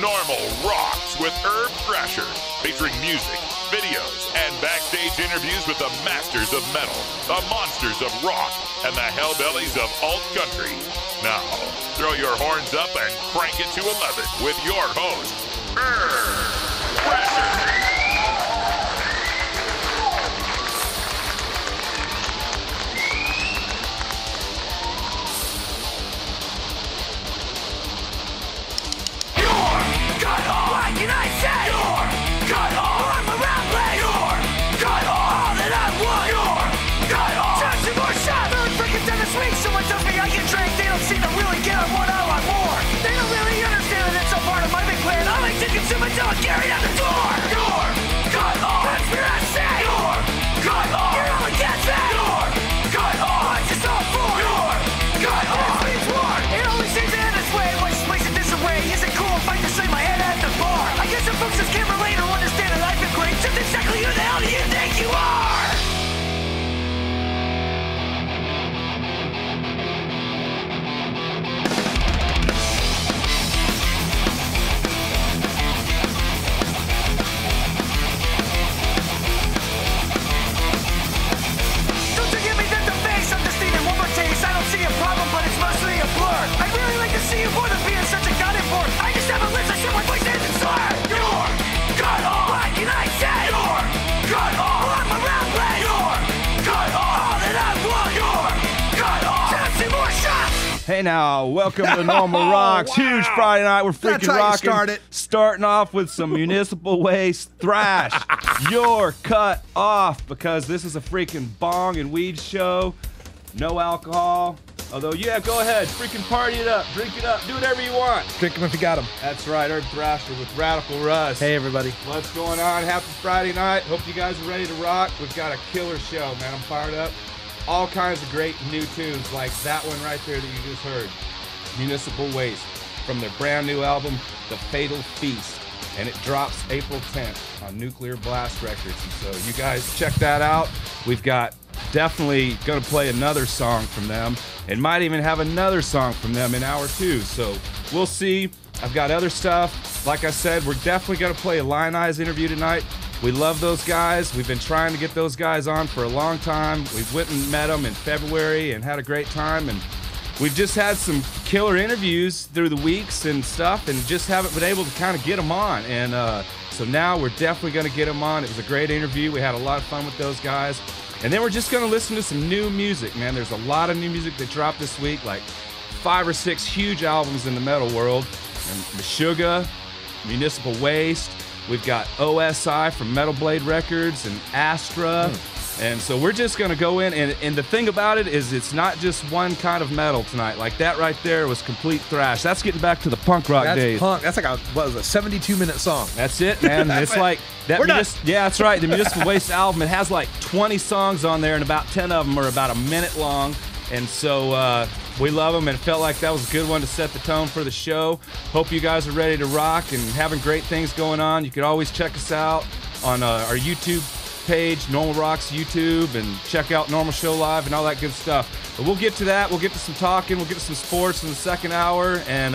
NORML Rocks with Herb Thrasher, featuring music, videos, and backstage interviews with the masters of metal, the monsters of rock, and the hellbellies of alt country. Now, throw your horns up and crank it to 11 with your host, Herb Thrasher. Until I'm carried out the door! You're cut off! That's what I say! You're cut off! You're all against it! You're cut off! What's this all for? You're cut off! That's what it's for! It always seems to end this way. Watch this place in disarray. Is it cool if I just lay my head at the bar? I guess some folks just can't relate or understand that I've been great. Just exactly who the hell do you think you are? Hey now, welcome to NORML Rocks. Wow. Huge Friday night. We're freaking rocking. Starting off with some Municipal Waste thrash. You're cut off because this is a freaking bong and weed show. No alcohol. Although, yeah, go ahead. Freaking party it up. Drink it up. Do whatever you want. Drink them if you got them. That's right. Herb Thrasher with Radical Russ. Hey, everybody. What's going on? Happy Friday night. Hope you guys are ready to rock. We've got a killer show, man. I'm fired up. All kinds of great new tunes like that one right there that you just heard. Municipal Waste from their brand new album, The Fatal Feast. And it drops April 10th on Nuclear Blast Records. And so you guys check that out. We've got definitely going to play another song from them and might even have another song from them in hour 2. So we'll see. I've got other stuff. Like I said, we're definitely going to play a Lionize interview tonight. We love those guys. We've been trying to get those guys on for a long time. We went and met them in February and had a great time. And we've just had some killer interviews through the weeks and stuff and just haven't been able to kind of get them on. And so now we're definitely going to get them on. It was a great interview. We had a lot of fun with those guys. And then we're just going to listen to some new music, man. There's a lot of new music that dropped this week, like 5 or 6 huge albums in the metal world. And Meshuggah, Municipal Waste. We've got OSI from Metal Blade Records and Astra. And so we're just going to go in. And the thing about it is it's not just one kind of metal tonight. Like that right there was complete thrash. That's getting back to the punk rock days. Punk. That's like a 72-minute song. That's it, man. It's like that. Yeah, that's right. The Municipal Waste album, it has like 20 songs on there, and about 10 of them are about a minute long. And so we love them, and it felt like that was a good one to set the tone for the show. Hope you guys are ready to rock and having great things going on. You can always check us out on our YouTube page, NORML Rocks YouTube, and check out NORML Show Live and all that good stuff. But we'll get to that. We'll get to some talking. We'll get to some sports in the second hour. And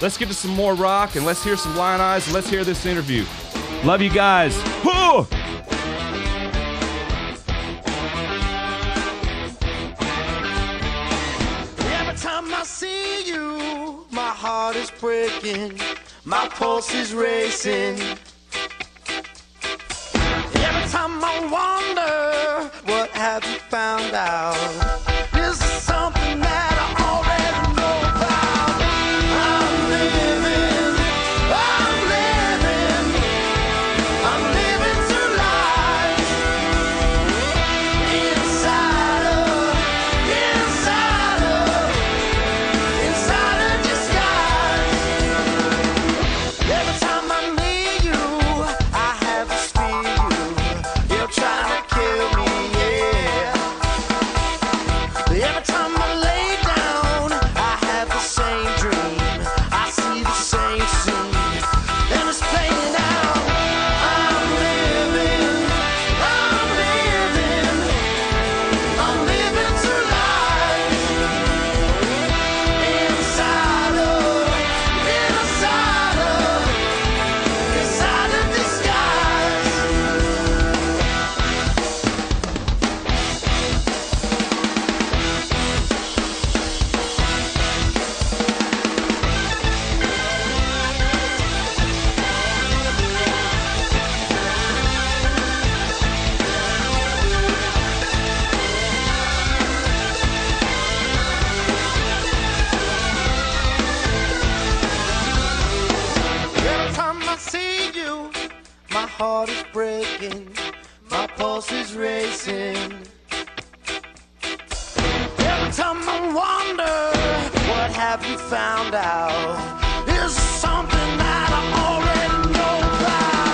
let's get to some more rock, and let's hear some Lionize, and let's hear this interview. Love you guys. Woo! I see you, my heart is breaking, my pulse is racing. Every time I wonder, what have you found out? This is something that I already know about. I'm living two lives inside a disguise. Every time I'm near you, I have to fear you. You're trying to kill me, yeah. Every time I lay down, I have the same dream. I see the same scene, and it's playing out. I'm living two lives inside my pulse is racing. Every time I wonder, what have you found out? Is something that I already know about.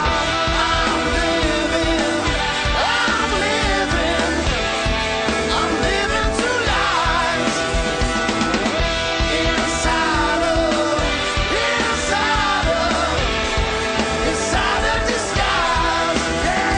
I'm living two lives. Inside of disguise, yeah.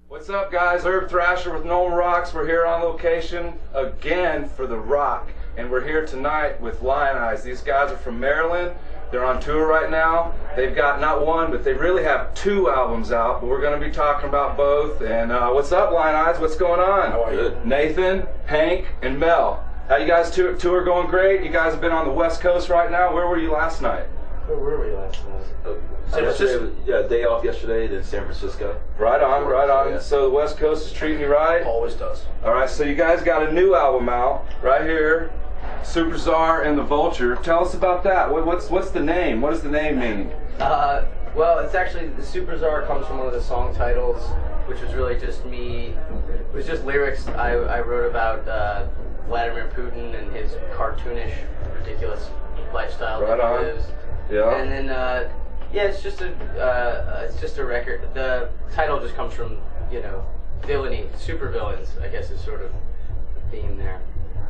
What's up, guys? Herb Thrasher with NORML Rocks. We're here on location again for the Rock, and we're here tonight with Lionize. These guys are from Maryland. They're on tour right now. They've got not one, but they really have 2 albums out, but we're going to be talking about both. And what's up, Lionize? What's going on? How are you? Nathan, Hank, and Mel. How you guys tour going? Great. You guys have been on the West Coast right now. Where were you last night? Where were we last night? San Francisco. Yeah, day off yesterday, then San Francisco. Right on, right on. Yeah. So the West Coast is treating you right? Always does. All right, so you guys got a new album out right here, Super Czar and the Vulture. Tell us about that. What's the name? What does the name mean? Well, it's actually, the Super Czar comes from one of the song titles, which was really just me. It was just lyrics I wrote about Vladimir Putin and his cartoonish, ridiculous lifestyle Right that on. he lives. Yeah. And then, yeah, it's just a record. The title just comes from, villainy, super villains, I guess is sort of the theme there.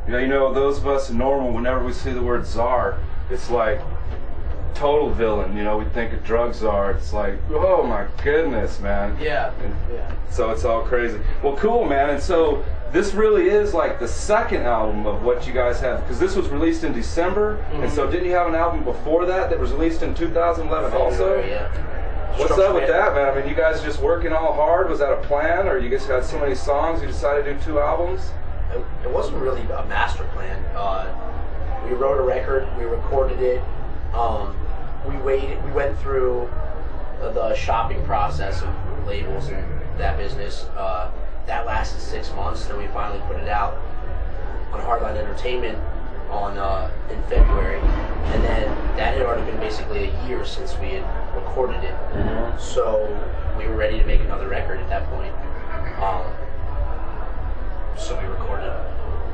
Yeah, those of us in NORML, whenever we see the word czar, it's like total villain. We think of drug czar. It's like, oh my goodness, man. Yeah. And Yeah. so it's all crazy. Well, cool, man. And so this really is like the second album of what you guys have, because this was released in December, and so didn't you have an album before that was released in 2011 also? Yeah. What's up with that, man? I mean, you guys just working all hard? Was that a plan, or you guys had so many songs you decided to do 2 albums? It wasn't really a master plan. We wrote a record, we recorded it, we went through the shopping process of labels and that business. That lasted 6 months, then we finally put it out on Hardline Entertainment in February, and then that had already been basically a year since we had recorded it. Mm-hmm. So we were ready to make another record at that point. So we recorded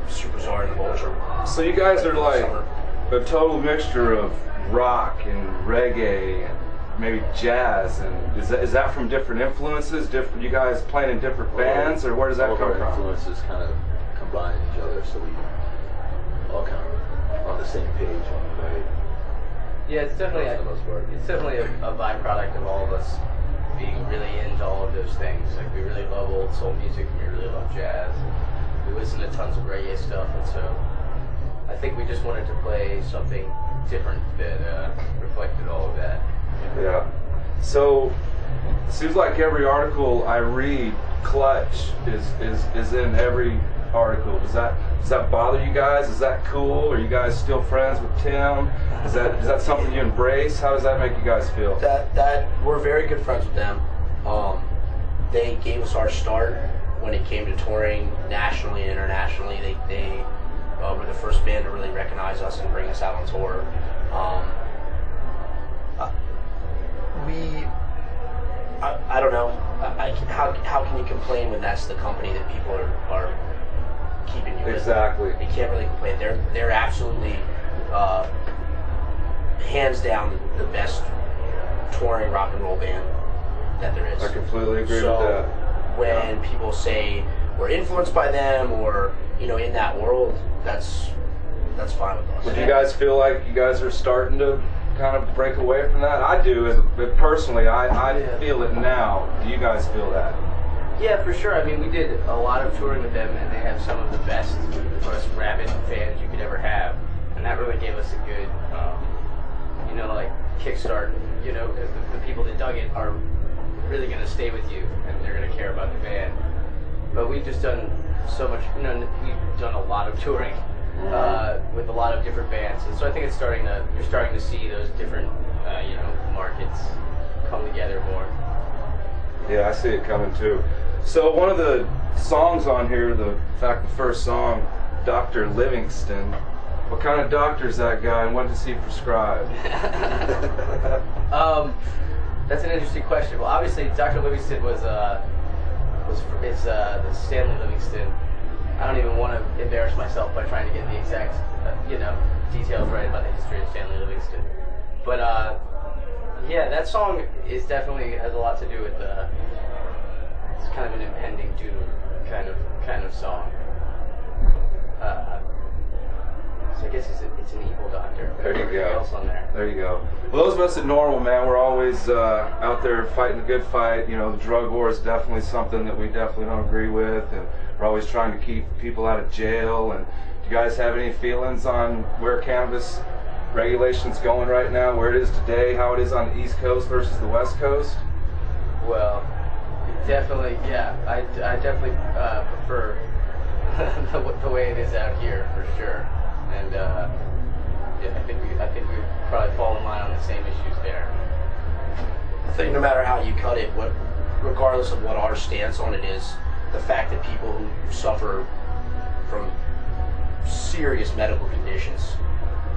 Super Czar and the Vulture. So you guys are like Summer. a total mixture of rock and reggae and maybe jazz, and is that from different influences? You guys playing in different bands, or where does that all come of our from? influences kind of combine each other, so we all kind of on the same page on the way. Yeah, it's definitely For the most part. it's definitely a byproduct of all of us being really into all of those things. Like, we really love old soul music, and we really love jazz. We listen to tons of reggae stuff, and so I think we just wanted to play something different that reflected all of that. Yeah. So it seems like every article I read, Clutch is in every article. Does that bother you guys? Is that cool? Are you guys still friends with Tim? Is that something you embrace? How does that make you guys feel? That we're very good friends with them. They gave us our start when it came to touring nationally and internationally. They were the first band to really recognize us and bring us out on tour. I don't know. How can you complain when that's the company that people are keeping you with? Exactly. You can't really complain. They're absolutely hands down the best touring rock and roll band that there is. I completely agree So with that. when people say we're influenced by them or in that world, that's fine with us. But do you guys feel like you guys are starting to kind of break away from that? I do, but personally, I feel it now. Do you guys feel that? Yeah, for sure. I mean, we did a lot of touring with them, and they have some of the best, most rabid fans you could ever have, and that really gave us a good, kickstart. Because the people that dug it are really going to stay with you and they're going to care about the band. But we've just done so much, we've done a lot of touring with a lot of different bands. And so I think you're starting to see those different, markets come together more. Yeah, I see it coming too. So one of the songs on here, the first song, Dr. Livingston, what kind of doctor is that guy and what does he prescribe? That's an interesting question. Well, obviously, Dr. Livingston is Stanley Livingston. I don't even want to embarrass myself by trying to get the exact, details right about the history of Stanley Livingston. But yeah, that song is definitely has a lot to do with it's kind of an impending doom kind of song. So I guess it's an evil doctor. There you go. Else on there. There you go. Well, those of us at NORML, man, we're always out there fighting a good fight. The drug war is definitely something that we definitely don't agree with, and we're always trying to keep people out of jail. And do you guys have any feelings on where cannabis regulation's going right now, where it is today, how it is on the East Coast versus the West Coast? Well, definitely, yeah. I definitely prefer the way it is out here for sure. And yeah, I think we probably fall in line on the same issues there. I think no matter how you cut it, regardless of what our stance on it is, the fact that people who suffer from serious medical conditions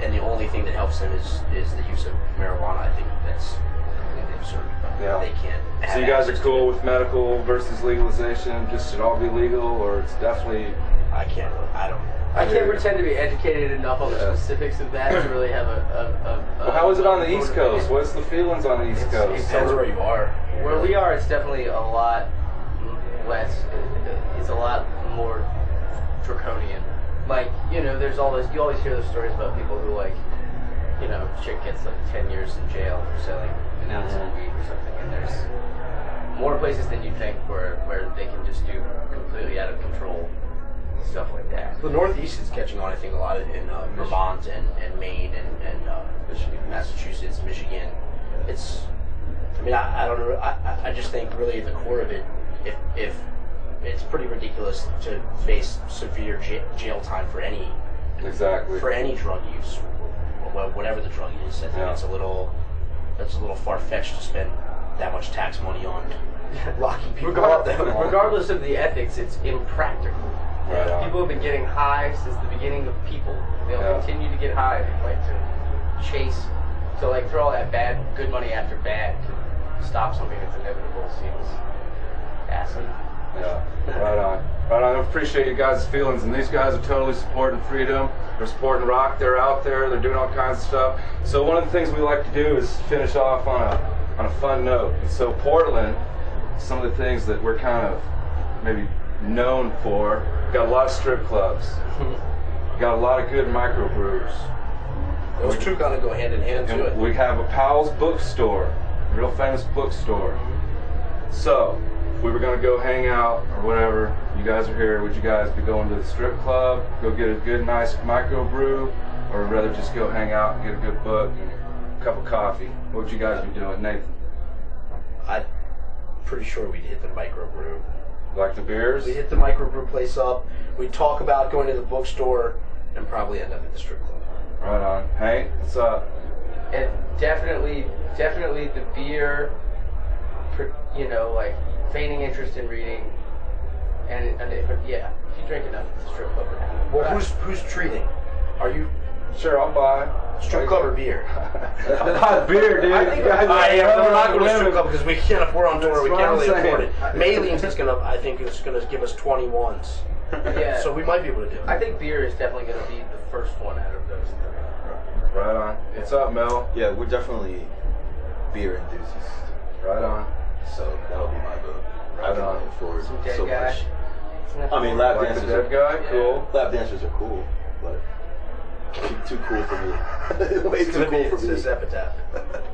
and the only thing that helps them is the use of marijuana, I think that's completely absurd. Yeah. They can't. So you guys are cool with medical versus legalization? Just should all be legal, or it's definitely? I can't pretend to be educated enough on the specifics of that to really have Well, how is it on the East Coast? What's the feelings on the East Coast? It depends where you are. Where we are, it's definitely a lot less. It's a lot more draconian. Like, there's all this. You always hear those stories about people who chick gets 10 years in jail for selling an ounce of weed or something, and there's more places than you think where they can just do completely out of control stuff like that. The Northeast is catching on, I think, a lot in Vermont and Maine and Massachusetts, Michigan. I don't know. I just think really at the core of it, if it's pretty ridiculous to face severe jail time for any drug use, whatever the drug is. I think it's a little far-fetched to spend that much tax money on locking people up. Regardless of the ethics, it's impractical. Right. People have been getting high since the beginning of people. They'll continue to get high. They to chase, to throw all that good money after bad to stop something that's inevitable seems acid. Yeah, right on. Right on. I appreciate you guys' feelings, and these guys are totally supporting freedom. They're supporting rock. They're out there. They're doing all kinds of stuff. So one of the things we like to do is finish off on a fun note. And so Portland, some of the things that we're kind of maybe known for, got a lot of strip clubs. Got a lot of good microbrews. Those two kind of go hand in hand to it. We have a Powell's bookstore, a real famous bookstore. So, if we were going to go hang out or whatever, you guys are here, would you guys be going to the strip club, go get a good, nice microbrew, or would rather just go hang out and get a good book and a cup of coffee? What would you guys be doing, Nathan? I'm pretty sure we'd hit the microbrew. Like the beers? We'd hit the microbrew place up, we'd talk about going to the bookstore, and probably end up at the strip club. Right on. Hank, what's up? And definitely the beer, feigning interest in reading, but yeah, if you drink enough at the strip club, well, who's treating? Are you? Sure, I'll buy. Strip club or beer? I'll buy beer, dude. I think we're not going to strip club because we can't. If we're on tour, we can't really afford it. Maline's is gonna give us 21s. Yeah. So we might be able to do it. I think beer is definitely going to be the first one out of those three. Right on. What's up, Mel? Yeah, we're definitely beer enthusiasts. Right on. So that'll be my vote. Right on. Looking forward Some dead so guy. much. I mean, lap Like the dancers dead guy? Yeah. Cool. Lap dancers are cool, but too cool for me. Way too cool for me. This epitaph.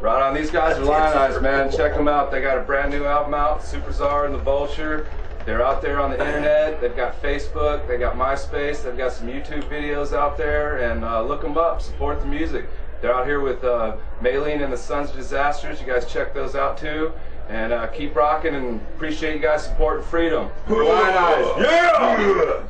Right on. These guys are Lionize, man. Check them out. They got a brand new album out, Super Czar and the Vulture. They're out there on the internet. They've got Facebook. They got MySpace. They've got some YouTube videos out there. And look them up. Support the music. They're out here with Maylene and the Sons of Disasters. You guys check those out too. And keep rocking, and appreciate you guys supporting freedom. Lionize. Yeah!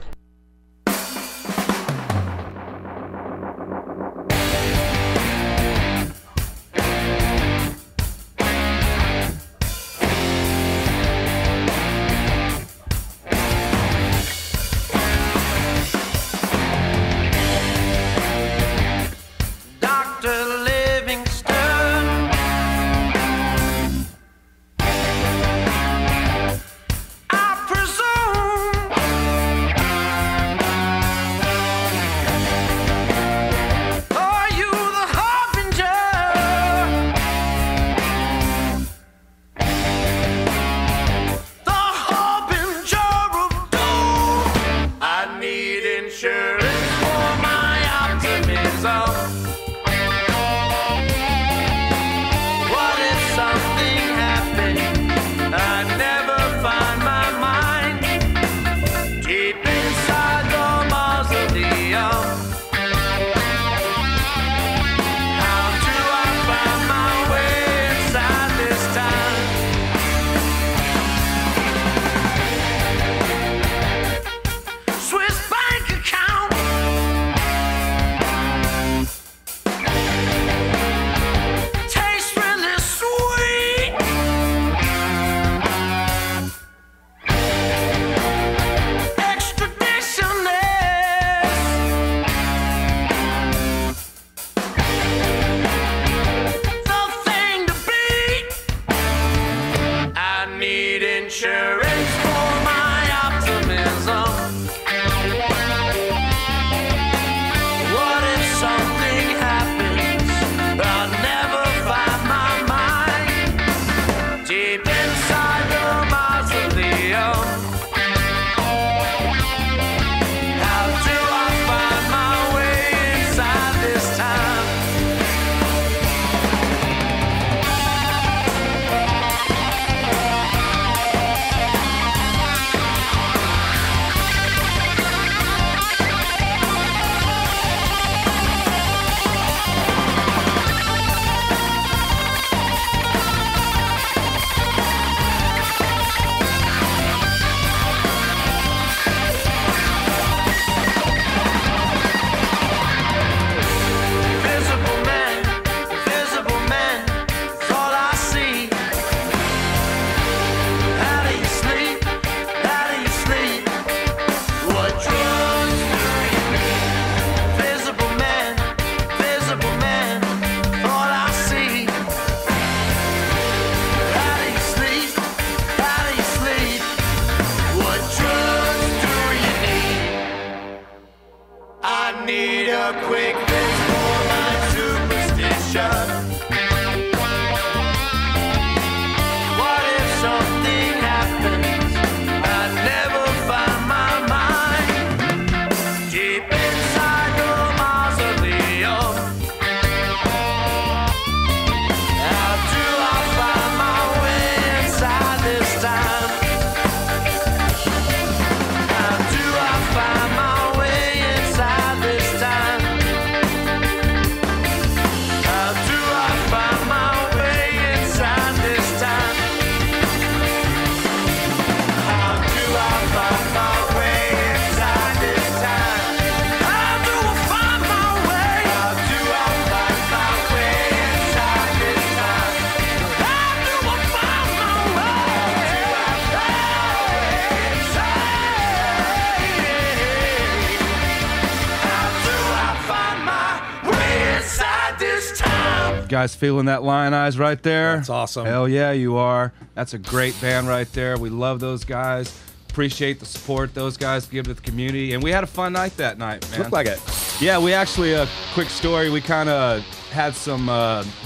Guys feeling that Lionize right there? That's awesome. Hell yeah, you are. That's a great band right there. We love those guys. Appreciate the support those guys give to the community. And we had a fun night that night, man. Looked like it. Yeah, we actually, a quick story, we kind of had some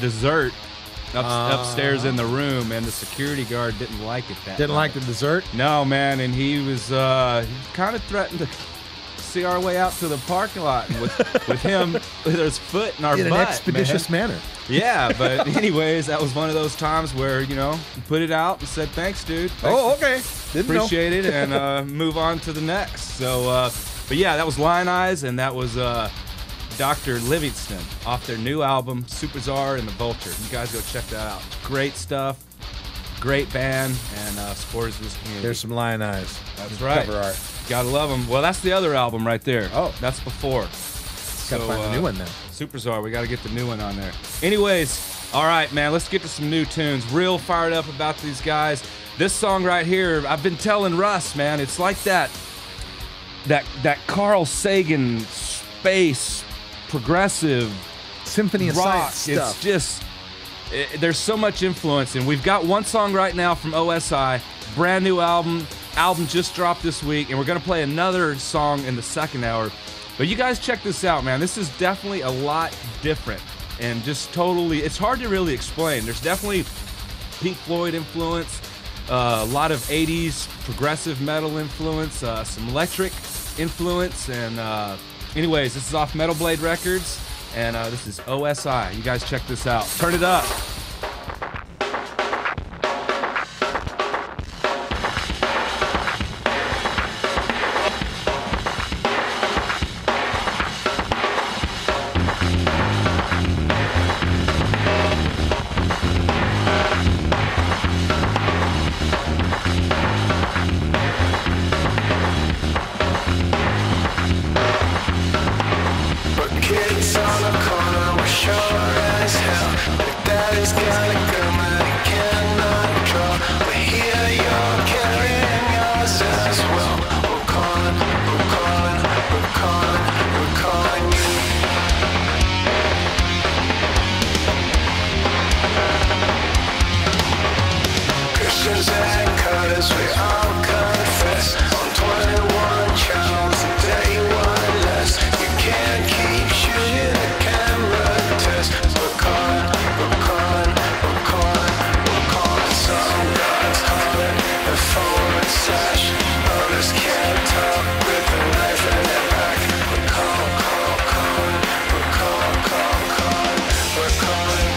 dessert upstairs in the room, and the security guard didn't like it that Didn't night. like the dessert? No, man, and he was kind of threatened to see our way out to the parking lot with him with his foot in our butt, in an expeditious manner. Yeah, but anyways, that was one of those times where, you know, you put it out and said, thanks, dude. Thanks. Oh, okay. Didn't Appreciate it, and move on to the next. So, but yeah, that was Lionize, and that was Dr. Livingston off their new album, Super Czar and the Vulture. You guys go check that out. Great stuff. great band and supporters of this community. There's some Lionize. That's right. Cover art. Gotta love them. Well, that's the other album right there. Oh. That's before. Gotta find a new one now. Superstar, we gotta get the new one on there. Anyways, all right, man, let's get to some new tunes. Real fired up about these guys. This song right here, I've been telling Russ, man, it's like that Carl Sagan space progressive Symphony of rock. Science stuff. It's just, there's so much influence, and we've got one song right now from OSI, brand new album just dropped this week, and we're gonna play another song in the second hour. But you guys check this out, man. This is definitely a lot different, and just totally, it's hard to really explain. There's definitely Pink Floyd influence, a lot of 80s progressive metal influence, some electric influence, and anyways, this is off Metal Blade Records, and this is OSI. You guys check this out. Turn it up. Kids on the corner were sure as hell. But daddy's got a gun that he cannot draw. But here you're carrying yours as well. We're calling, we're calling, we're calling, we're calling you. Christians and cutters, we all confess. On 21 channels a day, one less. You can't keep shooting a camera test. We're calling, we're calling, we're calling, we're calling. Some guys hollering a forward slash. Others can't talk with a knife in their back. We're calling, calling, we're calling, calling, we're calling.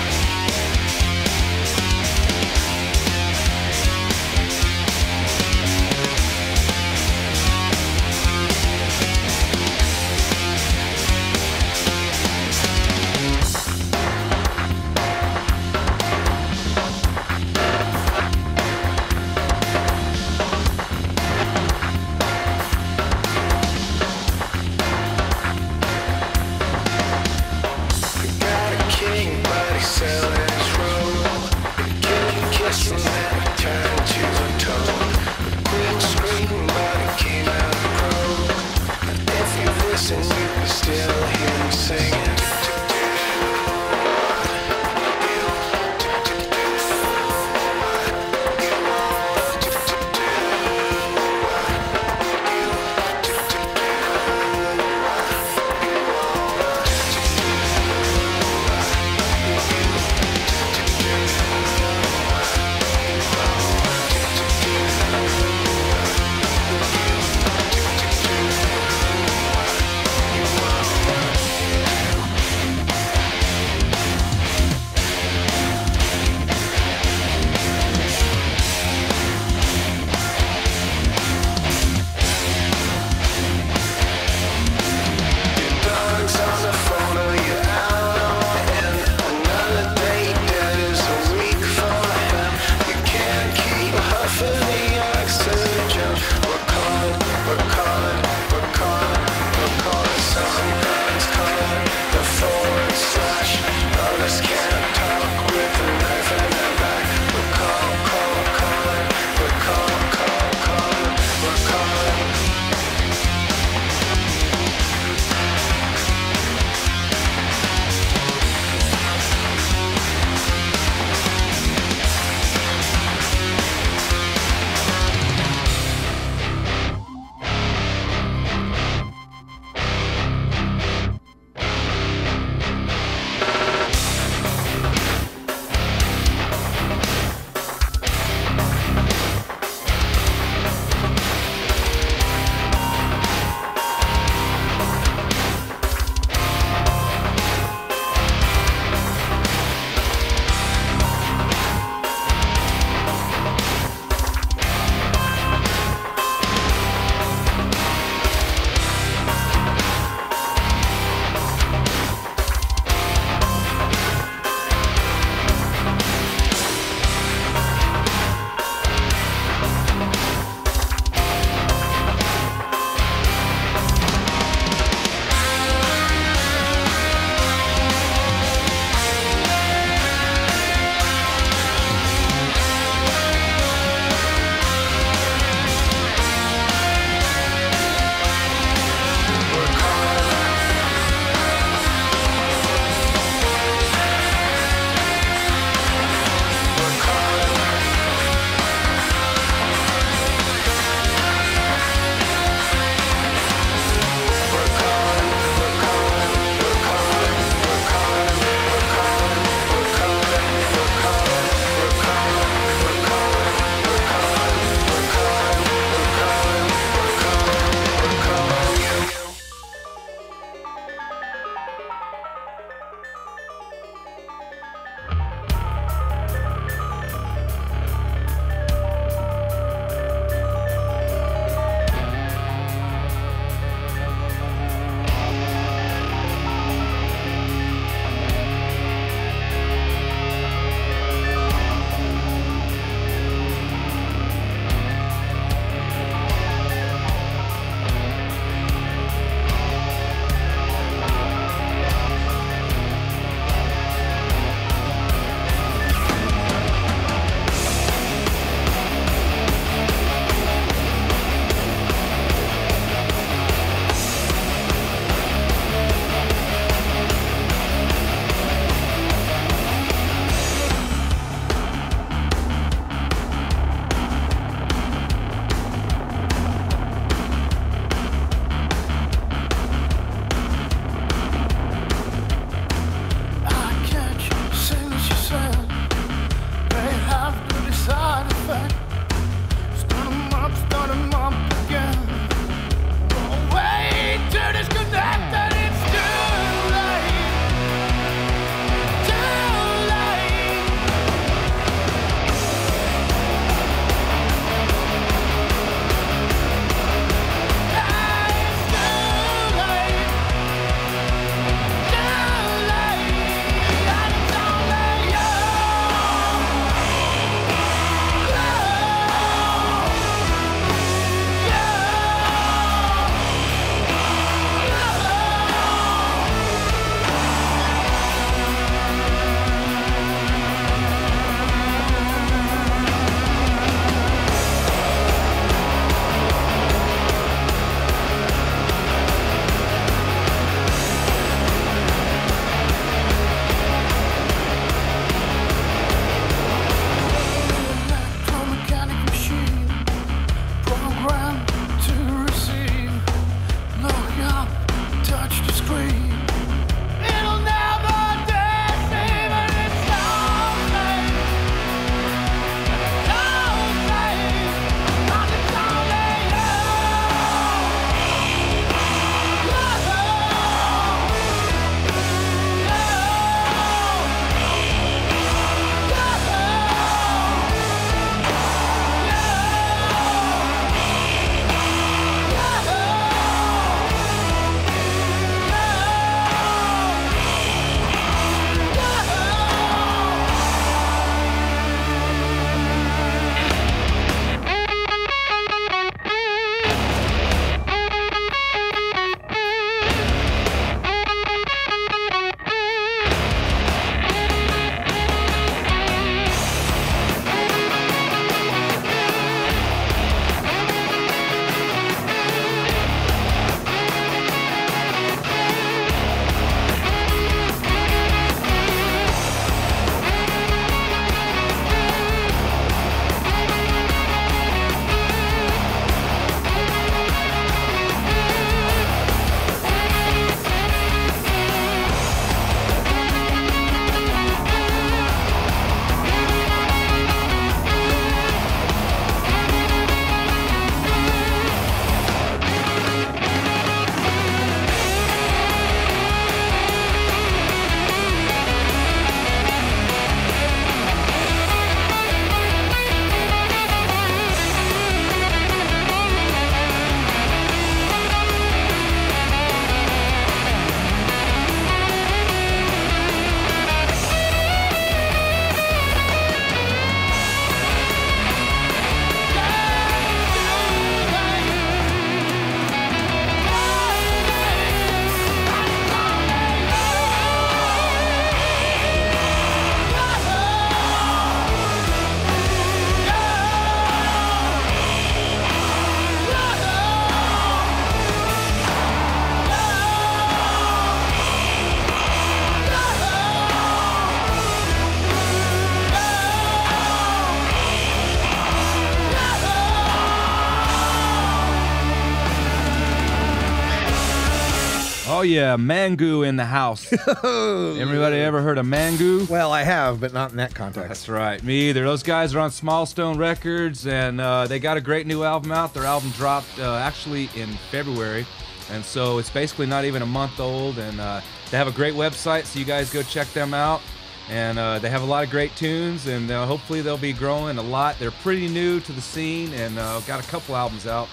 Oh yeah, Mangoo in the house. Everybody ever heard of Mangoo? Well, I have, but not in that context. That's right, me either. Those guys are on Small Stone Records, and they got a great new album out. Their album dropped actually in February, and so it's basically not even a month old, and they have a great website, so you guys go check them out. And they have a lot of great tunes, and hopefully they'll be growing a lot. They're pretty new to the scene, and got a couple albums out.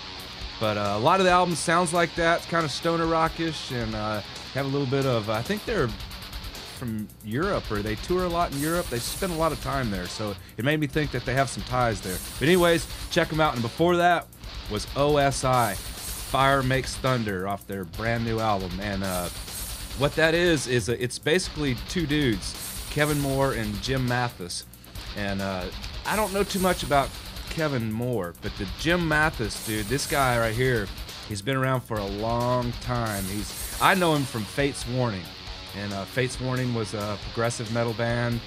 But a lot of the albums sounds like that. It's kind of stoner rockish, and have a little bit of, I think they're from Europe, or they tour a lot in Europe. They spend a lot of time there, so it made me think that they have some ties there. But anyways, check them out. And before that was OSI, Fire Makes Thunder, off their brand new album. And what that is it's basically two dudes, Kevin Moore and Jim Mathis. And I don't know too much about Kevin Moore, but the Jim Mathis dude, this guy right here, he's been around for a long time. I know him from Fate's Warning, and Fate's Warning was a progressive metal band,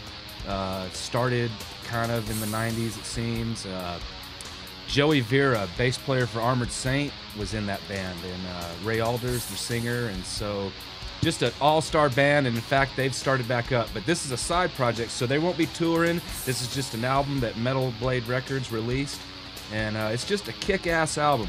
started kind of in the 90s, it seems. Joey Vera, bass player for Armored Saint, was in that band, and Ray Alders, the singer, and so just an all-star band, and in fact they've started back up, but this is a side project, so they won't be touring. This is just an album that Metal Blade Records released, and it's just a kick-ass album.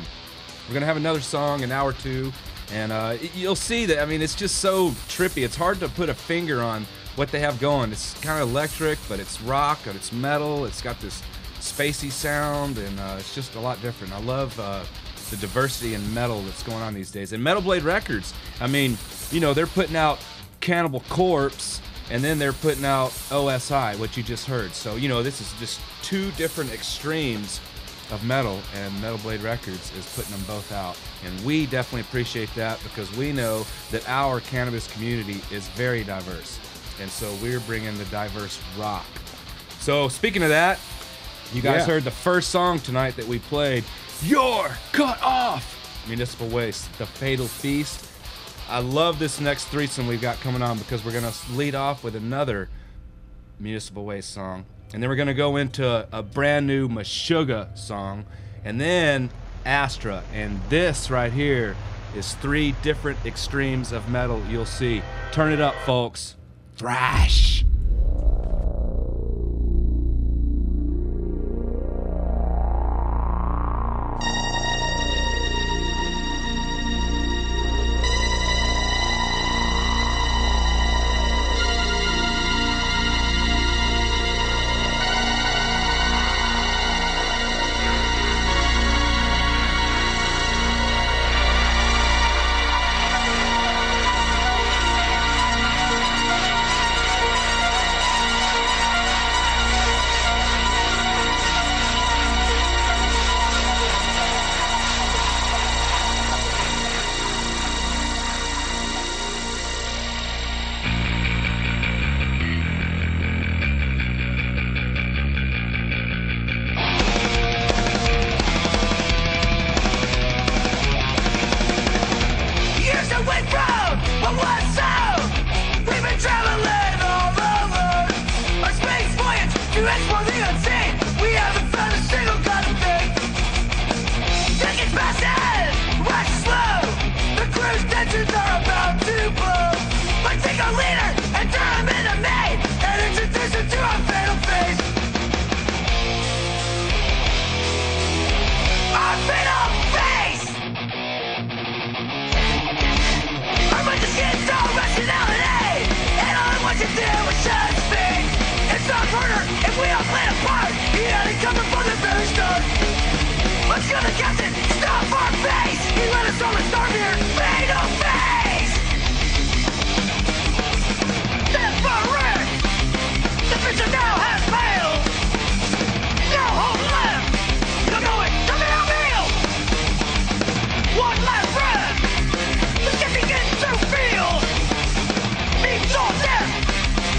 We're gonna have another song, an hour or two, and you'll see that. I mean, it's just so trippy. It's hard to put a finger on what they have going. It's kind of electric, but it's rock, and it's metal. It's got this spacey sound, and it's just a lot different. I love the diversity in metal that's going on these days. And Metal Blade Records, I mean, you know, they're putting out Cannibal Corpse, and then they're putting out OSI, what you just heard. So, you know, this is just two different extremes of metal, and Metal Blade Records is putting them both out. And we definitely appreciate that, because we know that our cannabis community is very diverse. And so we're bringing the diverse rock. So speaking of that, you guys heard the first song tonight that we played, You're Cut Off! Municipal Waste, The Fatal Feast. I love this next threesome we've got coming on, because we're going to lead off with another Municipal Waste song. And then we're going to go into a brand new Meshuggah song. And then Astra. And this right here is three different extremes of metal you'll see. Turn it up, folks. Thrash.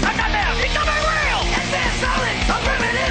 I'm not now, becoming real! And then solid, I'm primitive!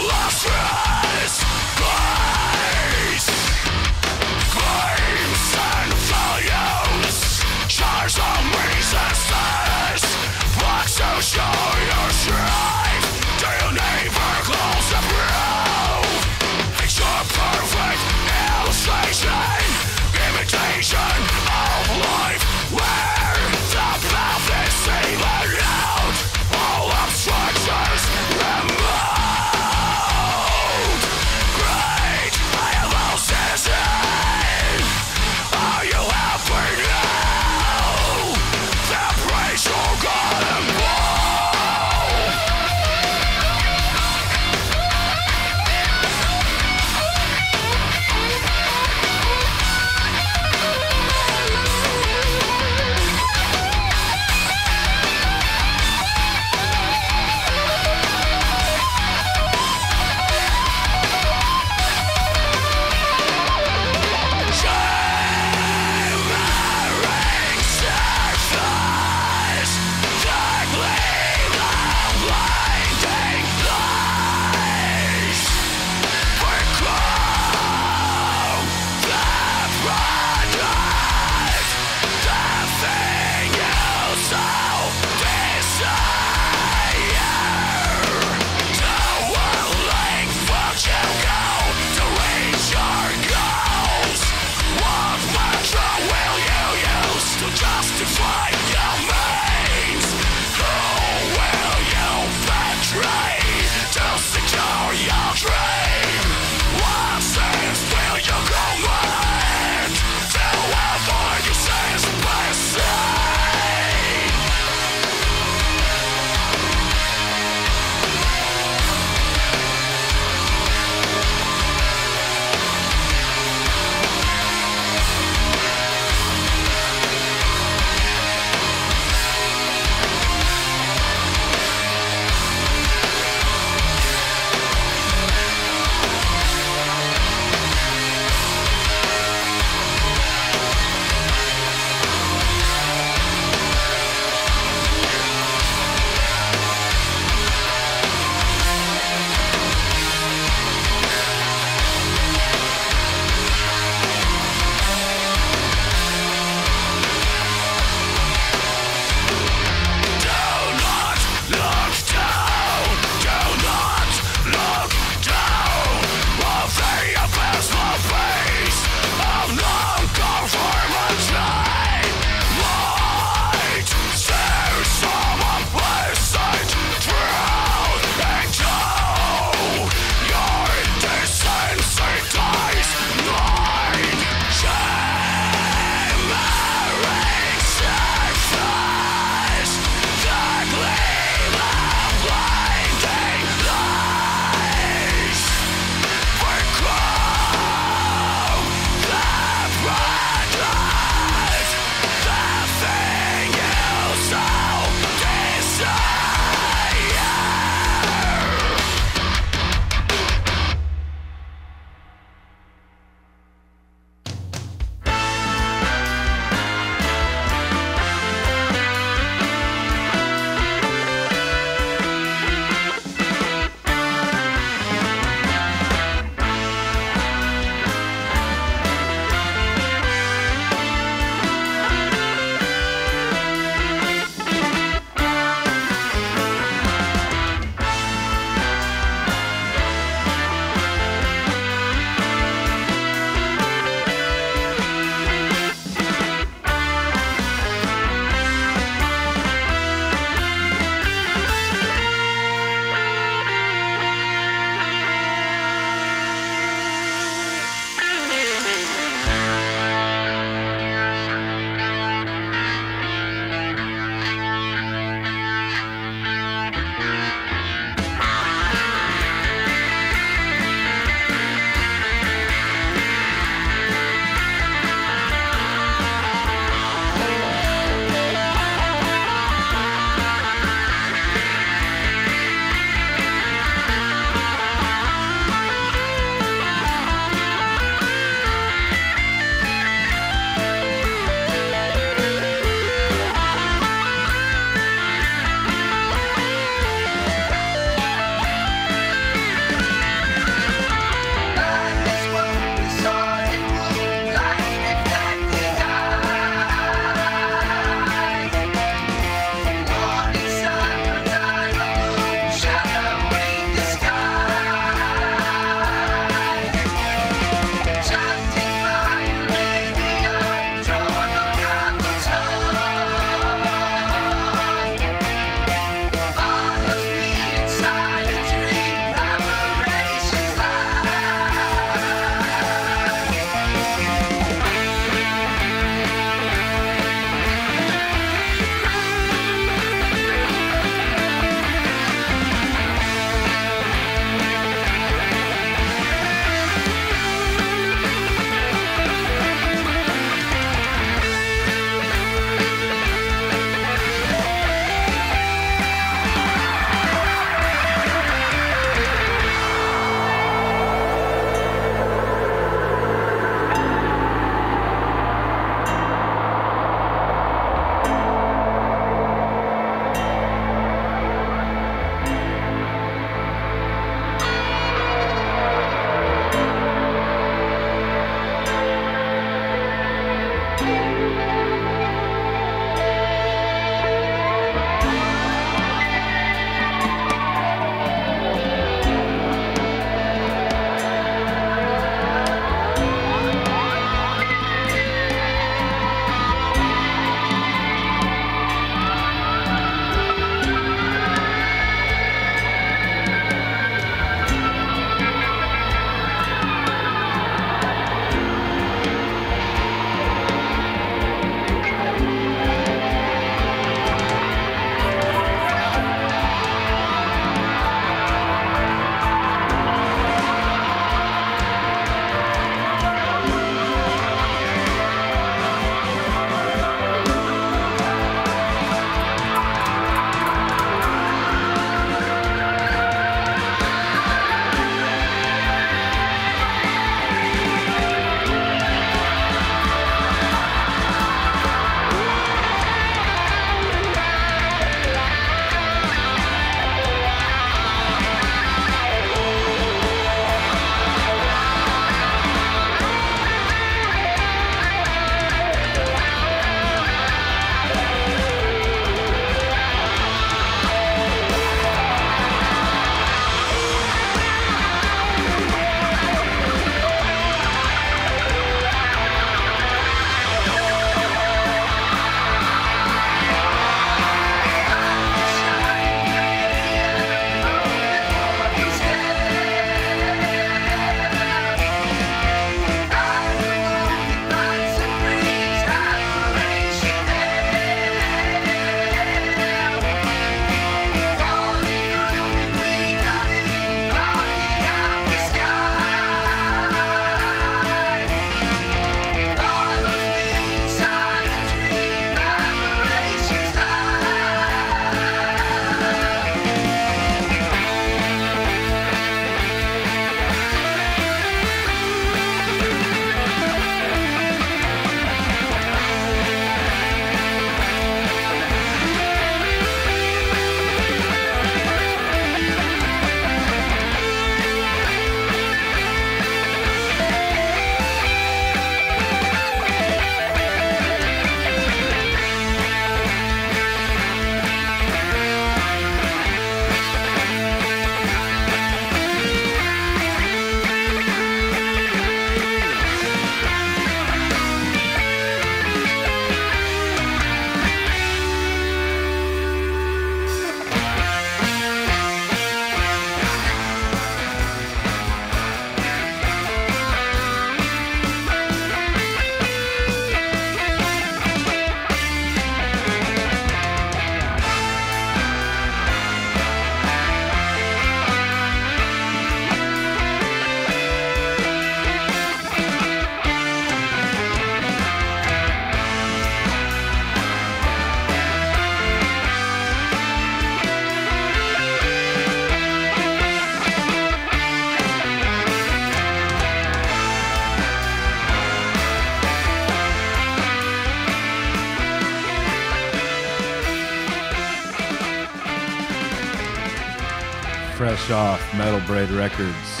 fresh off Metal Braid Records'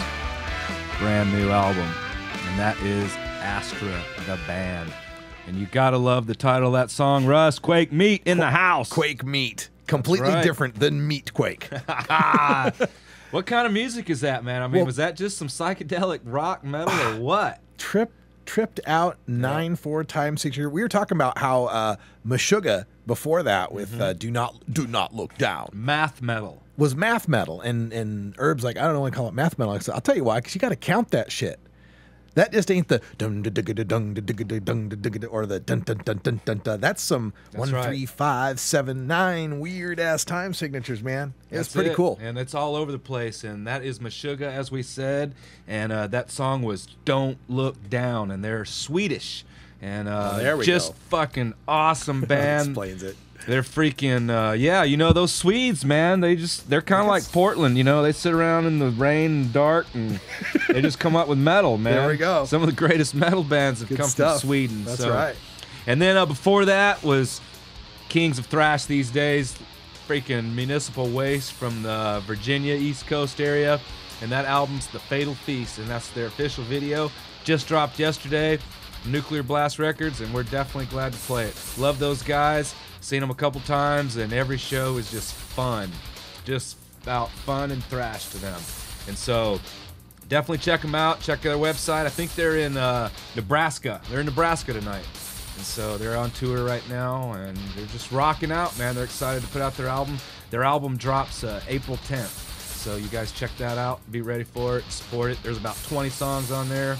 brand new album, and that is Astra, the band. And you gotta love the title of that song, Russ. Quake Meat in the house. Quake Meat. Completely right. different than Meat Quake. What kind of music is that, man? I mean, was that just some psychedelic rock metal or what? Tripped out 9/4 time signature. We were talking about how Meshuggah before that with Do Not Look Down. Math metal. Was math metal. And Herb's like, I don't know why I call it math metal. I said, I'll tell you why, because you got to count that shit. That just ain't the dung or the dun dun dun dun dun dun. That's some 1, 3, 5, 7, 9 weird ass time signatures, man. It's pretty cool. And it's all over the place. And that is Meshuggah, as we said. And that song was Don't Look Down. And they're Swedish. And there we just go. Fucking awesome band. Explains it. They're freaking, yeah, you know, those Swedes, man, they're kind of like Portland, you know, they sit around in the rain and dark and they just come up with metal, man. There we go. Some of the greatest metal bands have come from Sweden. That's right. And then before that was Kings of Thrash these days, freaking Municipal Waste from the Virginia East Coast area. And that album's The Fatal Feast, and that's their official video. Just dropped yesterday, Nuclear Blast Records, and we're definitely glad to play it. Love those guys. Seen them a couple times, and every show is just fun. Just about fun and thrash to them. And so definitely check them out. Check their website. I think they're in Nebraska. They're in Nebraska tonight. And so they're on tour right now, and they're just rocking out, man. They're excited to put out their album. Their album drops April 10th. So you guys check that out. Be ready for it. Support it. There's about 20 songs on there.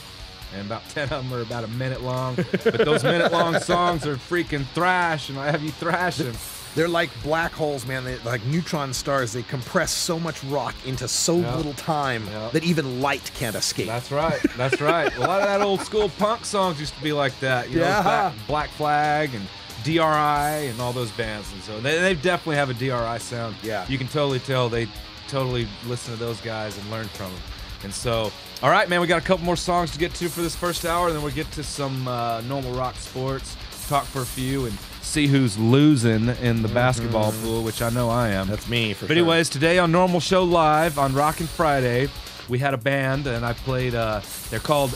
And about 10 of them are about a minute long. But those minute-long songs are freaking thrash, and I have you thrashing. They're like black holes, man. They're like neutron stars. They compress so much rock into so little time that even light can't escape. That's right. That's right. A lot of that old school punk songs used to be like that. You know, Black Flag and DRI and all those bands. And so they definitely have a DRI sound. Yeah. You can totally tell they totally listen to those guys and learn from them. And so, all right, man, we got a couple more songs to get to for this first hour, and then we'll get to some normal rock sports, talk for a few, and see who's losing in the basketball pool, which I know I am. That's me, for But anyways, today on Normal Show Live on Rockin' Friday, we had a band, and I played, they're called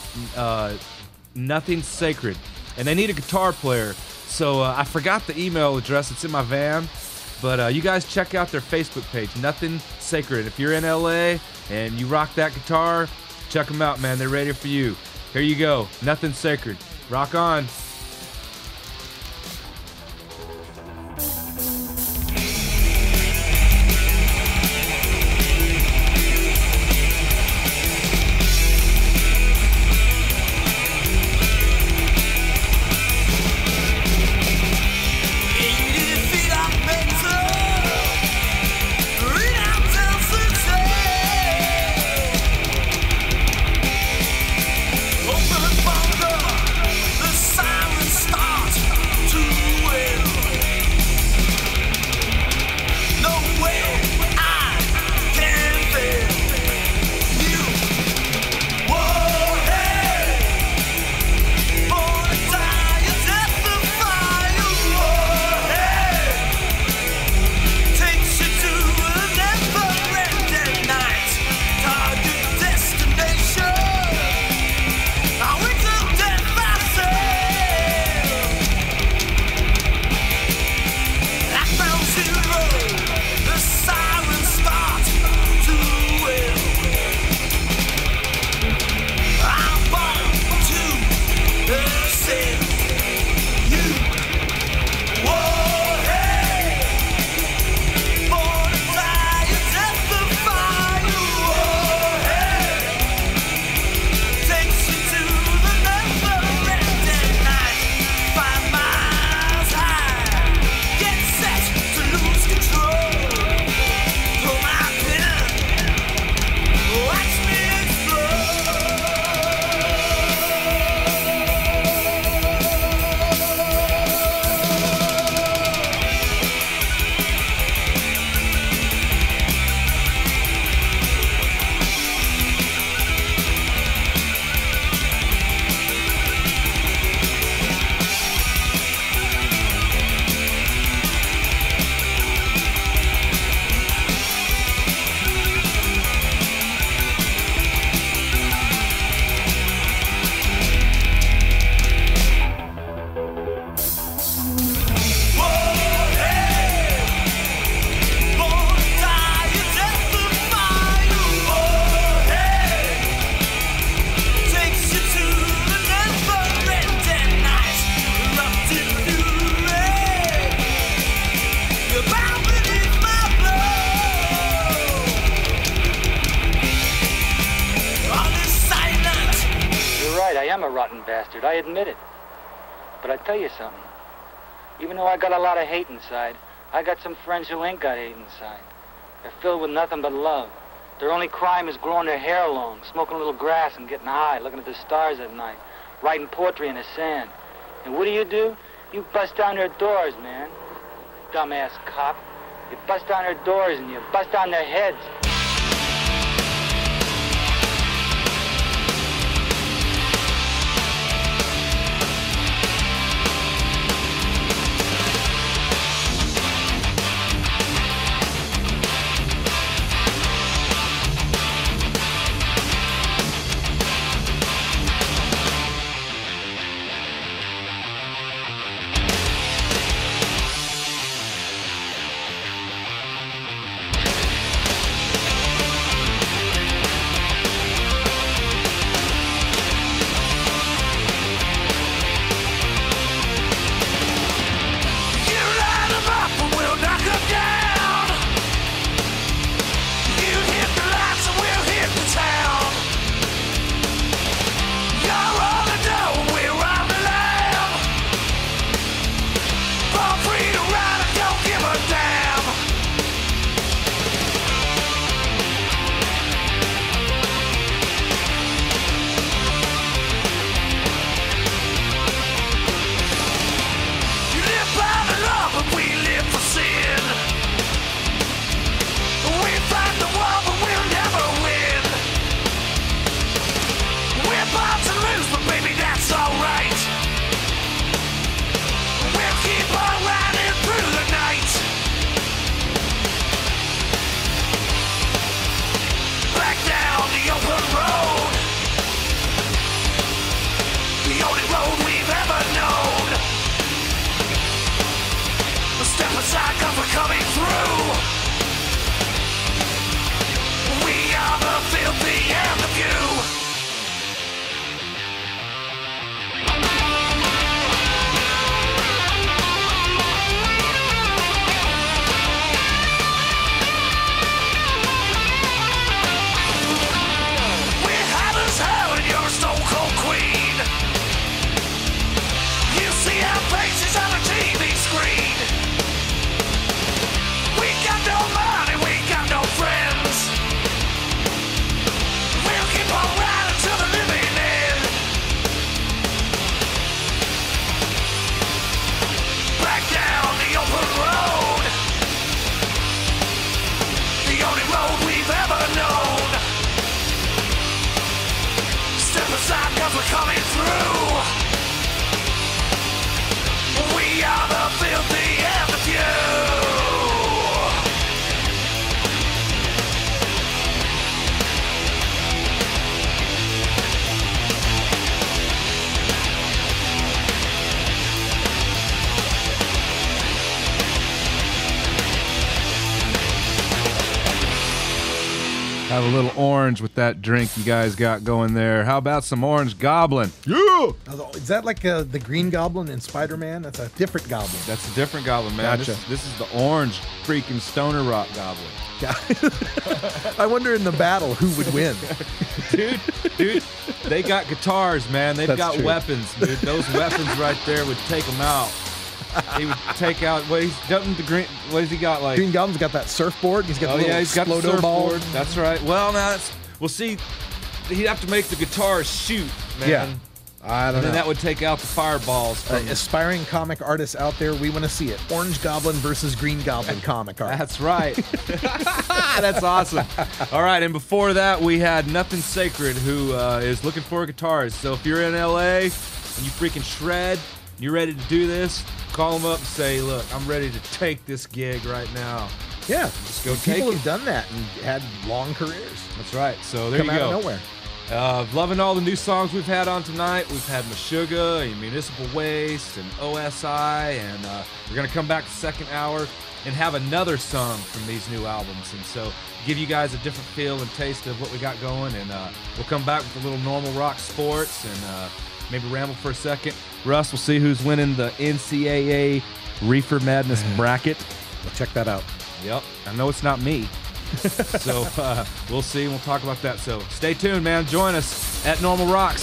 Nothing Sacred, and they need a guitar player. So I forgot the email address. It's in my van. But you guys check out their Facebook page, Nothing Sacred. If you're in LA and you rock that guitar, check them out, man. They're ready for you. Here you go. Nothing Sacred. Rock on. The sound rotten bastard, I admit it. But I tell you something. Even though I got a lot of hate inside, I got some friends who ain't got hate inside. They're filled with nothing but love. Their only crime is growing their hair long, smoking a little grass and getting high, looking at the stars at night, writing poetry in the sand. And what do? You bust down their doors, man. Dumbass cop. You bust down their doors and you bust down their heads. Have a little orange with that drink you guys got going there. How about some orange Goblin? Yeah! Is that like the Green Goblin in Spider-Man? That's a different Goblin. That's a different Goblin, man. Gotcha. This is the orange freaking stoner rock Goblin. I wonder in the battle who would win. Dude, they got guitars, man. They've That's got true. weapons, dude. Those weapons right there would take them out. He would take out. What has he got? Like Green Goblin's got that surfboard. He's got the little he's got the Explodo ball. surfboard. That's right. Well, now we'll see. He'd have to make the guitars shoot, man. Yeah. I don't And know. then that would take out the fireballs. From Aspiring comic artists out there, we want to see it. Orange Goblin versus Green Goblin comic art. That's right. That's awesome. All right, and before that, we had Nothing Sacred, who is looking for guitars. So if you're in LA and you freaking shred, you're ready to do this, call them up and say, look, I'm ready to take this gig right now. Yeah, Just go take people it. have done that and had long careers. That's right. So there Come you out go. of nowhere. Loving all the new songs we've had on tonight. We've had Meshuggah and Municipal Waste and OSI, and we're going to come back the second hour and have another song from these new albums, and so give you guys a different feel and taste of what we got going, and we'll come back with a little normal rock sports and maybe ramble for a second. Russ, we'll see who's winning the NCAA Reefer Madness bracket. Well, check that out. Yep, I know it's not me. So we'll see, and we'll talk about that. So stay tuned, man. Join us at Normal Rocks.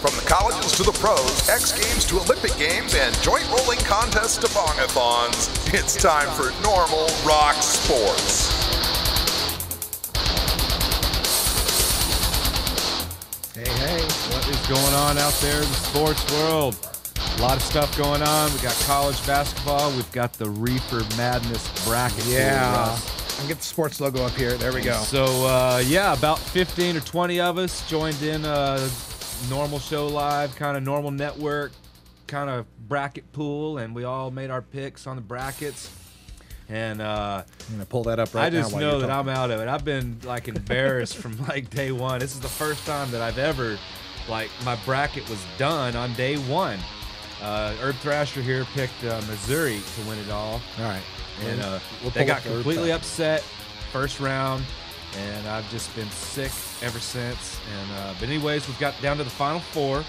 From the colleges to the pros, X Games to Olympic Games, and joint rolling contests to bongathons, it's time for Normal Rock Sports. Hey, what is going on out there in the sports world? A lot of stuff going on. We got college basketball. We've got the Reefer Madness bracket. Yeah. I'll get the sports logo up here. There we go. So, yeah, about 15 or 20 of us joined in Normal Show Live, kind of Normal Network, kind of bracket pool, and we all made our picks on the brackets. And I'm going to pull that up right now. I just know that I'm out of it. I've been, like, embarrassed from, like, day one. This is the first time that I've ever, like, my bracket was done on day one. Herb Thrasher here picked Missouri to win it all. All right. And they got completely upset first round, and I've just been sick ever since. And but anyways, we've got down to the Final Four: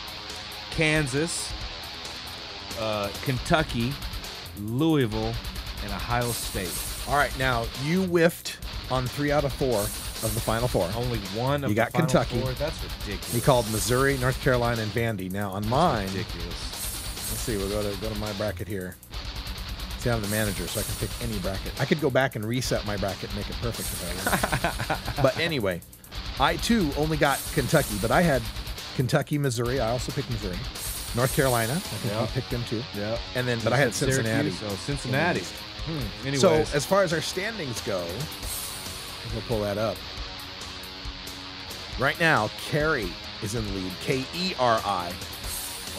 Kansas, Kentucky, Louisville, and Ohio State. All right, now you whiffed on 3 out of 4 of the Final Four. Only one of you the got Final Kentucky. Four? That's ridiculous. He called Missouri, North Carolina, and Vandy. Now on mine, ridiculous. Let's see. We'll go to my bracket here. See, I'm the manager, so I can pick any bracket. I could go back and reset my bracket and make it perfect if I want. But anyway, I too only got Kentucky, but I had Kentucky, Missouri. I also picked Missouri. North Carolina. I think you picked them too. Yeah. And then, but I had Cincinnati. So Cincinnati. Anyways. So as far as our standings go, we'll pull that up. Right now, Kerry is in the lead. Keri.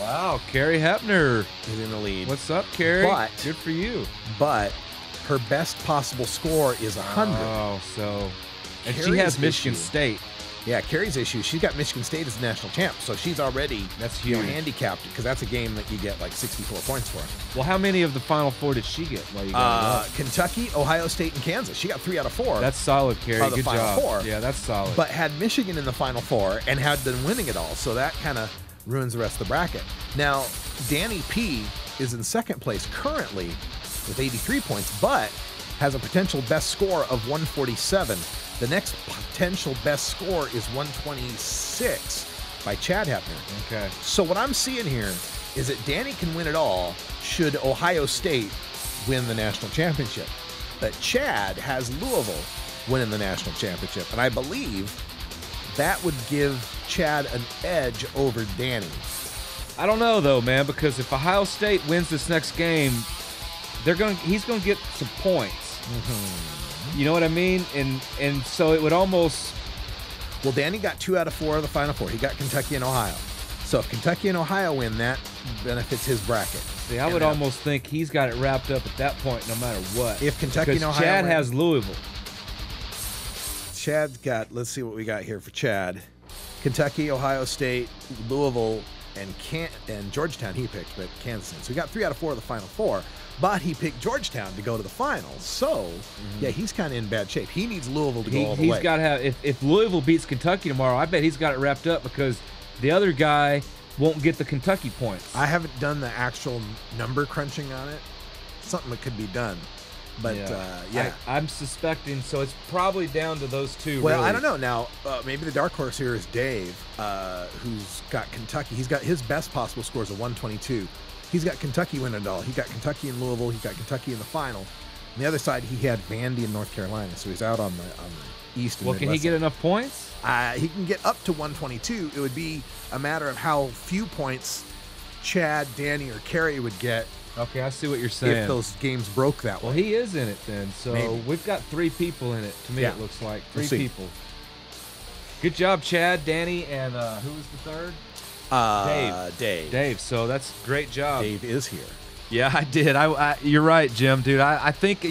Wow, Carrie Hepner is in the lead. What's up, Carrie? But, good for you. But her best possible score is 100. Oh, so... And Carrie's she has Michigan State. Yeah, Carrie's issue. She's got Michigan State as the national champ, so she's already handicapped because that's a game that you get like 64 points for. Well, how many of the Final Four did she get? While you got Kentucky, Ohio State, and Kansas. She got 3 out of 4. That's solid, Carrie. Good job. 4. Yeah, that's solid. But had Michigan in the Final Four and had been winning it all, so that kind of ruins the rest of the bracket. Now, Danny P is in second place currently with 83 points, but has a potential best score of 147. The next potential best score is 126 by Chad Hepner. Okay. So what I'm seeing here is that Danny can win it all should Ohio State win the national championship. But Chad has Louisville winning the national championship, and I believe that would give Chad an edge over Danny. I don't know though, man, because if Ohio State wins this next game, he's gonna get some points. You know what I mean? And so it would almost. Well, Danny got 2 out of 4 of the Final Four. He got Kentucky and Ohio. So if Kentucky and Ohio win, that benefits his bracket. See, I would almost think he's got it wrapped up at that point, no matter what. If Kentucky and Ohio Chad has Louisville. Chad's got. Let's see what we got here for Chad. Kentucky, Ohio State, Louisville, and Georgetown he picked, but Kansas. So we got 3 out of 4 of the Final Four. But he picked Georgetown to go to the finals. So, yeah, he's kind of in bad shape. He needs Louisville to go all the way. He's got to have, if Louisville beats Kentucky tomorrow, I bet he's got it wrapped up because the other guy won't get the Kentucky points. I haven't done the actual number crunching on it. Something that could be done. But, yeah. I'm suspecting, so it's probably down to those two. Well, really. I don't know. Now, maybe the dark horse here is Dave, who's got Kentucky. He's got his best possible scores of 122. He's got Kentucky winning it all. He got Kentucky in Louisville. He got Kentucky in the final. On the other side, he had Vandy in North Carolina, so he's out on the East. Well, can he get enough points? He can get up to 122. It would be a matter of how few points Chad, Danny, or Kerry would get. Okay, I see what you're saying. If those games broke that way. Well, he is in it then. So maybe. We've got 3 people in it. To me, it looks like 3 We'll see. people. Good job, Chad, Danny, and who was the third? Dave. So that's a great job. Dave is here. Yeah, I did. You're right, Jim, dude. I think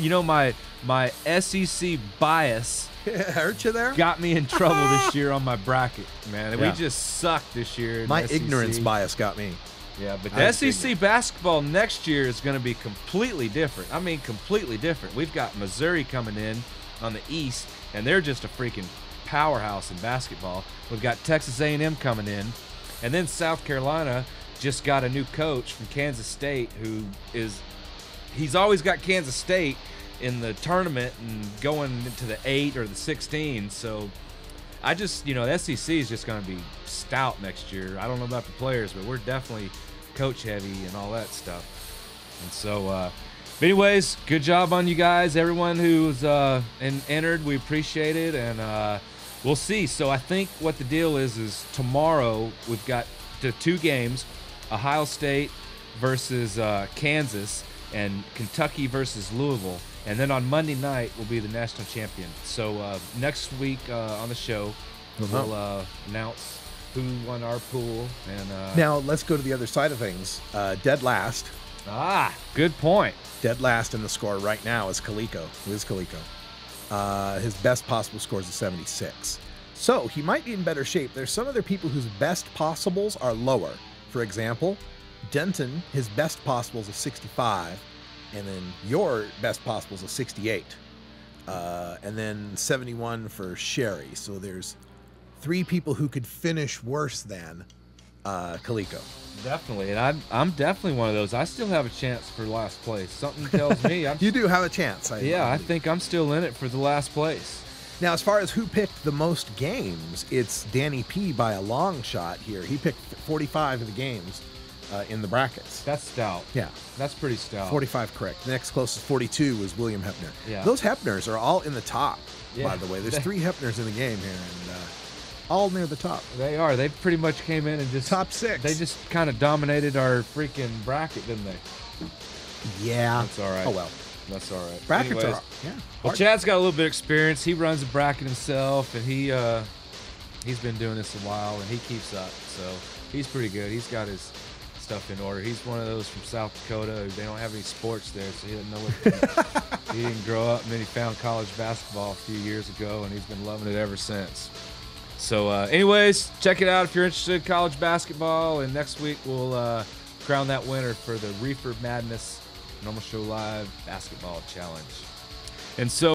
my SEC bias hurt you there. Got me in trouble this year on my bracket, man. We just sucked this year. My ignorance bias got me. Yeah, but the SEC basketball next year is going to be completely different. I mean, completely different. We've got Missouri coming in on the East, and they're just a freaking powerhouse in basketball. We've got Texas A&M coming in. And then South Carolina just got a new coach from Kansas State he's always got Kansas State in the tournament and going into the 8 or the 16. So I just, the SEC is just going to be stout next year. I don't know about the players, but we're definitely coach heavy and all that stuff. And so, anyways, good job on you guys. Everyone who's entered, we appreciate it, and we'll see. So I think what the deal is tomorrow we've got the 2 games, Ohio State versus Kansas, and Kentucky versus Louisville. And then on Monday night will be the national champion. So next week on the show, we'll announce who won our pool. And Now let's go to the other side of things. Dead last. Good point. Dead last in the score right now is Kaliko. Wiz Kaliko. His best possible score is a 76. So he might be in better shape. There's some other people whose best possibles are lower. For example, Denton, his best possible is a 65. And then your best possible is a 68. And then 71 for Sherry. So there's 3 people who could finish worse than Kaliko. Definitely, and I'm definitely one of those. I still have a chance for last place. Something tells me you do have a chance. I think I'm still in it for the last place. Now, as far as who picked the most games, it's Danny P by a long shot here. He picked 45 of the games in the brackets. That's stout. Yeah. That's pretty stout. 45 correct. The next closest 42 was William Hepner. Yeah. Those Hepners are all in the top, Yeah. by the way. There's 3 Hepners in the game here, and all near the top. They are. They pretty much came in and just... Top 6. They just kind of dominated our freaking bracket, didn't they? Yeah. That's all right. Oh, well. That's all right. Brackets Anyways, are... Yeah. Well, Chad's got a little bit of experience. He runs a bracket himself, and he's been doing this a while, and he keeps up. So he's pretty good. He's got his stuff in order. He's one of those from South Dakota. They don't have any sports there, so he doesn't know what he didn't grow up, and then he found college basketball a few years ago, and he's been loving it ever since. So anyways, check it out if you're interested in college basketball, and next week we'll crown that winner for the Reefer Madness Normal Show Live Basketball Challenge. And so